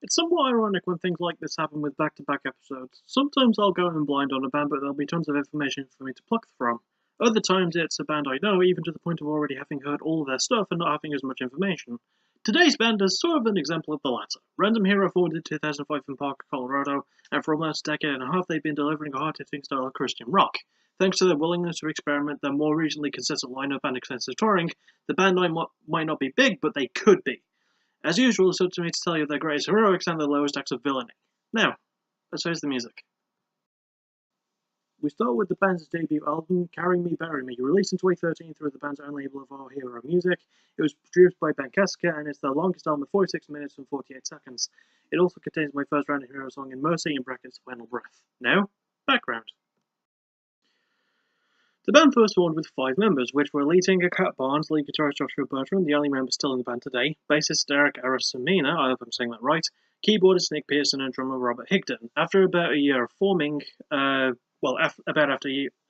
It's somewhat ironic when things like this happen with back-to-back episodes. Sometimes I'll go in blind on a band, but there'll be tons of information for me to pluck from. Other times it's a band I know, even to the point of already having heard all of their stuff and not having as much information. Today's band is sort of an example of the latter. Random Hero formed in 2005 in Parker, Colorado, and for almost a decade and a half they've been delivering a hard-hitting style of Christian rock. Thanks to their willingness to experiment, their more recently consistent lineup and extensive touring, the band might not be big, but they could be. As usual, it's up to me to tell you their greatest heroics and their lowest acts of villainy. Now, let's face the music. We start with the band's debut album, Carry Me, Bury Me, released in 2013 through the band's own label of Our Hero Music. It was produced by Ben Kessica, and it's their longest album at 46 minutes and 48 seconds. It also contains my first Random Hero song in Mercy, in brackets, Final Breath. Now, background. The band first formed with 5 members, which were lead singer Kat Barnes, lead guitarist Joshua Bertrand, the only member still in the band today, bassist Derek Arasamina, I hope I'm saying that right, keyboardist Nick Pearson, and drummer Robert Higdon. After about a year of forming, after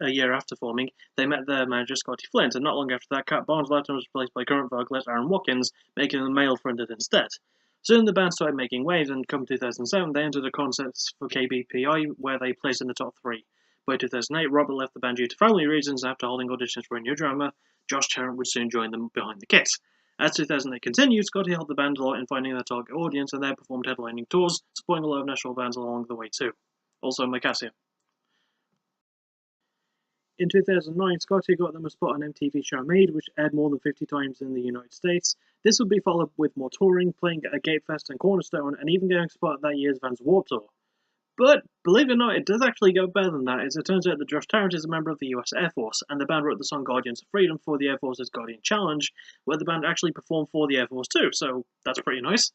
a year after forming, they met their manager Scotty Flint, and not long after that, Kat Barnes left and was replaced by current vocalist Aaron Watkins, making them male-fronted instead. Soon the band started making waves, and come 2007, they entered a contest for KBPI, where they placed in the top 3. By 2008, Robert left the band due to family reasons. After holding auditions for a new drummer, Josh Tarrant would soon join them behind the kit. As 2008 continued, Scotty helped the band a lot in finding their target audience, and they performed headlining tours, supporting a lot of national bands along the way too. Also Micassia. In 2009, Scotty got them a spot on MTV show Made, which aired more than 50 times in the United States. This would be followed with more touring, playing at Gatefest and Cornerstone, and even getting a spot at that year's Vans Warped Tour. But, believe it or not, it does actually go better than that, as it turns out that Josh Tarrant is a member of the US Air Force, and the band wrote the song Guardians of Freedom for the Air Force's Guardian Challenge, where the band actually performed for the Air Force too, so that's pretty nice.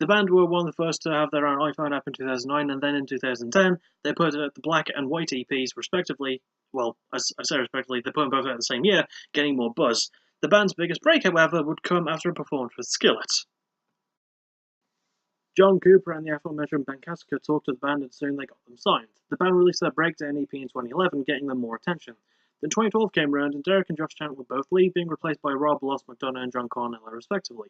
The band were one of the first to have their own iPhone app in 2009, and then in 2010, they put out the black and white EPs, respectively. Well, I say respectively, they put them both out the same year, getting more buzz. The band's biggest break, however, would come after a performance with Skillet. John Cooper and the aforementioned Ben Kessica talked to the band, and soon they got them signed. The band released their Breakdown EP in 2011, getting them more attention. Then 2012 came around, and Derek and Josh Tarrant would both leave, being replaced by Rob Lost McDonough and John Cornella, respectively.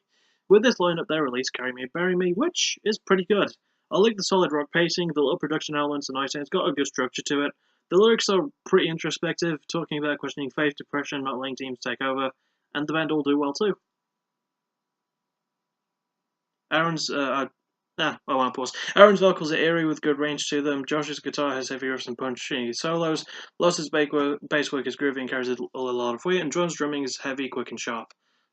With this lineup, they released Carry Me, Bury Me, which is pretty good. I like the solid rock pacing, the little production elements are nice, and it's got a good structure to it. The lyrics are pretty introspective, talking about questioning faith, depression, not letting teams take over, and the band all do well too. Aaron's vocals are eerie with good range to them. Josh's guitar has heavy riffs and punchy solos. Lost's bass work is groovy and carries a lot of weight, and John's drumming is heavy, quick, and sharp.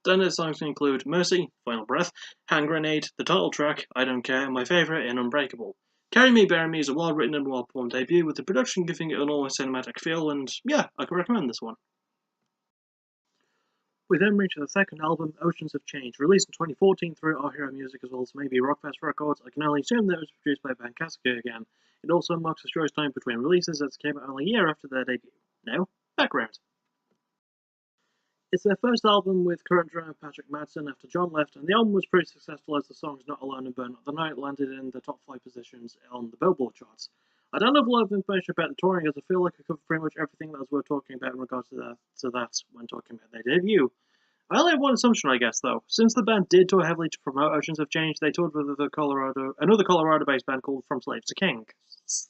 Standard songs include Mercy, Final Breath, Hand Grenade, the title track, I Don't Care, and my favourite, In Unbreakable. Carry Me, Bury Me is a well-written and well-performed debut, with the production giving it an almost cinematic feel, and yeah, I can recommend this one. We then reach the second album, Oceans of Change, released in 2014 through Our Hero Music as well as maybe Rockfest Records. I can only assume that it was produced by Ben Kessica again. It also marks a short time between releases, as it came out only a year after their debut. Now, background. It's their first album with current drummer Patrick Madsen after John left, and the album was pretty successful as the songs Not Alone and Burn Up the Night landed in the top 5 positions on the Billboard charts. I don't have a lot of information about the touring, as I feel like I covered pretty much everything that was worth talking about in regards to that when talking about their debut. I only have one assumption, I guess, though. Since the band did tour heavily to promote Oceans of Change, they toured with another Colorado-based band called From Slaves to Kings,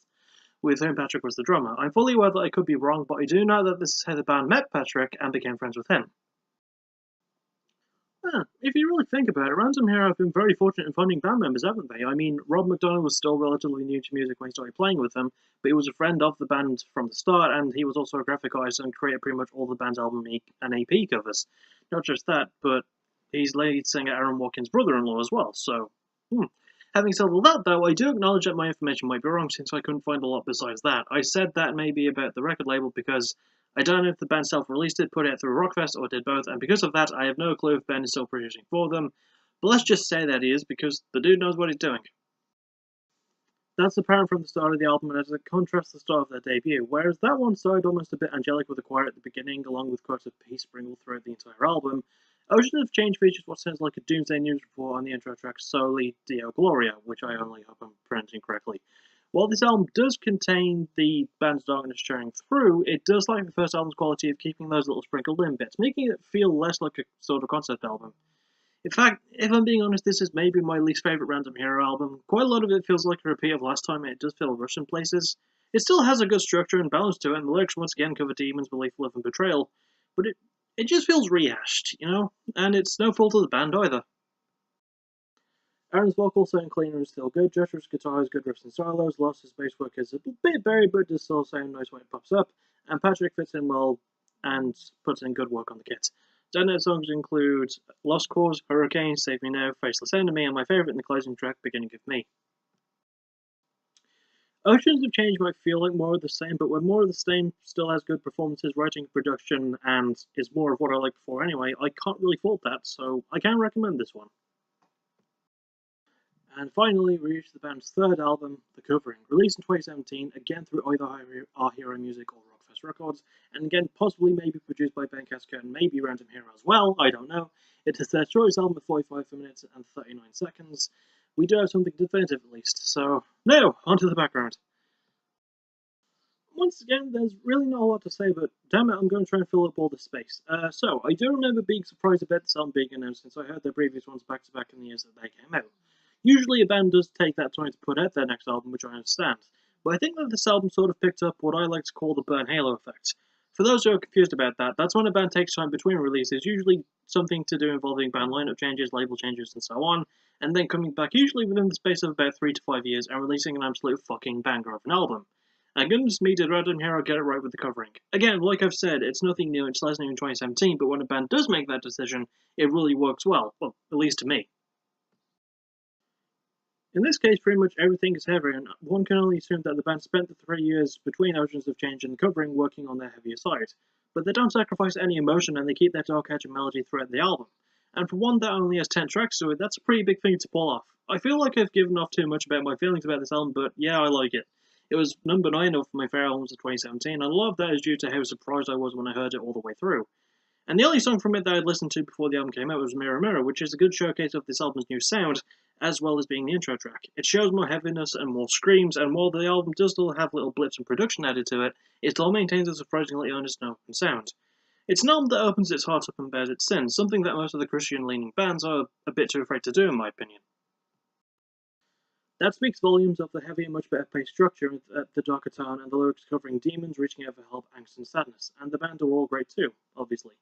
with whom Patrick was the drummer. I'm fully aware that I could be wrong, but I do know that this is how the band met Patrick and became friends with him. If you really think about it, Random Hero have been very fortunate in finding band members, haven't they? I mean, Rob McDonough was still relatively new to music when he started playing with them, but he was a friend of the band from the start, and he was also a graphic artist and created pretty much all the band's album and AP covers. Not just that, but he's lead singer Aaron Watkins' brother-in-law as well, so... Having said all that, though, I do acknowledge that my information might be wrong, since I couldn't find a lot besides that. I said that maybe about the record label because I don't know if the band self-released it, put it through Rockfest, or did both, and because of that, I have no clue if Ben is still producing for them. But let's just say that he is, because the dude knows what he's doing. That's apparent from the start of the album, and as it contrasts the start of their debut, whereas that one started almost a bit angelic with a choir at the beginning, along with quotes of peace sprinkled throughout the entire album, Oceans of Change features what sounds like a Doomsday News report on the intro track Soli Deo Gloria, which I only hope I'm pronouncing correctly. While this album does contain the band's darkness showing through, it does lack the first album's quality of keeping those little sprinkled in bits, making it feel less like a sort of concept album. In fact, if I'm being honest, this is maybe my least favourite Random Hero album. Quite a lot of it feels like a repeat of last time, and it does feel rushed in places. It still has a good structure and balance to it, and the lyrics once again cover demons, belief, love, and betrayal, but it just feels rehashed, you know? And it's no fault of the band either. Aaron's vocals sound cleaner and still good. Joshua's guitar has good riffs and solos. Loss's bass work is a bit buried, but does still sound nice when it pops up. And Patrick fits in well and puts in good work on the kit. Standout songs include Lost Cause, Hurricane, Save Me Now, Faceless Enemy, and my favourite in the closing track, Beginning of Me. Oceans of Change might feel like more of the same, but when more of the same still has good performances, writing, production, and is more of what I liked before anyway, I can't really fault that, so I can recommend this one. And finally, we reached the band's third album, The Covering, released in 2017, again through either Our Hero Music or Rockfest Records, and again possibly maybe produced by Ben Casca and maybe Random Hero as well, I don't know. It is their shortest album of 45 minutes and 39 seconds. We do have something definitive at least, so now, onto the background. Once again, there's really not a lot to say, but damn it, I'm going to try and fill up all the space. So, I do remember being surprised about this album being announced since I heard their previous ones back to back in the years that they came out. Usually a band does take that time to put out their next album, which I understand, but I think that this album sort of picked up what I like to call the burn halo effect. For those who are confused about that, that's when a band takes time between releases, usually something to do involving band lineup changes, label changes, and so on, and then coming back usually within the space of about 3 to 5 years and releasing an absolute fucking banger of an album. And goodness me, did Random Hero get it right with the covering. Again, like I've said, it's nothing new, it's less new in 2017, but when a band does make that decision, it really works well, at least to me. In this case, pretty much everything is heavy, and one can only assume that the band spent the 3 years between Oceans of Change and the covering working on their heavier side. But they don't sacrifice any emotion, and they keep their dark edge and melody throughout the album. And for one that only has 10 tracks to it, that's a pretty big thing to pull off. I feel like I've given off too much about my feelings about this album, but yeah, I like it. It was number 9 of my favourite albums of 2017, and a lot of that is due to how surprised I was when I heard it all the way through. And the only song from it that I'd listened to before the album came out was Mirror Mirror, which is a good showcase of this album's new sound, as well as being the intro track. It shows more heaviness and more screams, and while the album does still have little blips and production added to it, it still maintains a surprisingly honest note and sound. It's an album that opens its heart up and bears its sins, something that most of the Christian-leaning bands are a bit too afraid to do in my opinion. That speaks volumes of the heavy and much better paced structure at the darker tone and the lyrics covering demons reaching out for help, angst and sadness, and the band are all great too, obviously.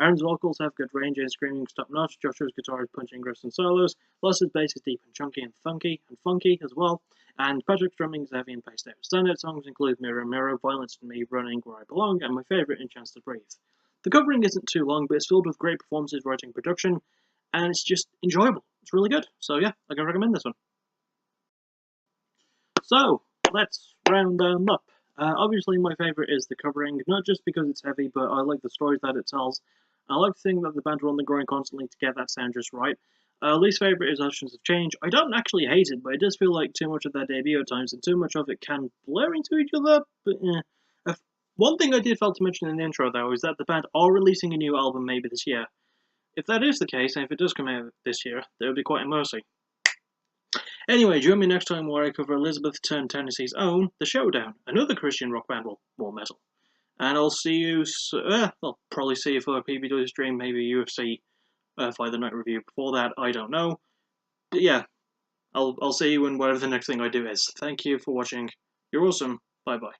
Aaron's vocals have good range and screaming top notch, Joshua's guitar is punching riffs and solos, Loss's bass is deep and chunky and funky as well, and Patrick's drumming is heavy and paced out. Standout songs include Mirror Mirror, Violence in Me, Running Where I Belong, and my favourite, In Chance to Breathe. The covering isn't too long, but it's filled with great performances, writing, production, and it's just enjoyable. It's really good. So yeah, I can recommend this one. So, let's round them up. Obviously, my favourite is the covering, not just because it's heavy, but I like the stories that it tells. I like to think that the band are on the grind constantly to get that sound just right. Least favourite is Oceans of Change. I don't actually hate it, but it does feel like too much of their debut at times, and too much of it can blur into each other, but one thing I did fail to mention in the intro, though, is that the band are releasing a new album maybe this year. If that is the case, and if it does come out this year, that would be quite a mercy. Anyway, join me next time where I cover Elizabeth turned Tennessee's own, The Showdown, another Christian rock band, well, more metal. And I'll see you, I'll probably see you for a PBW stream, maybe UFC Fight the Night review before that, I don't know. But yeah, I'll see you in whatever the next thing I do is. Thank you for watching, you're awesome, bye bye.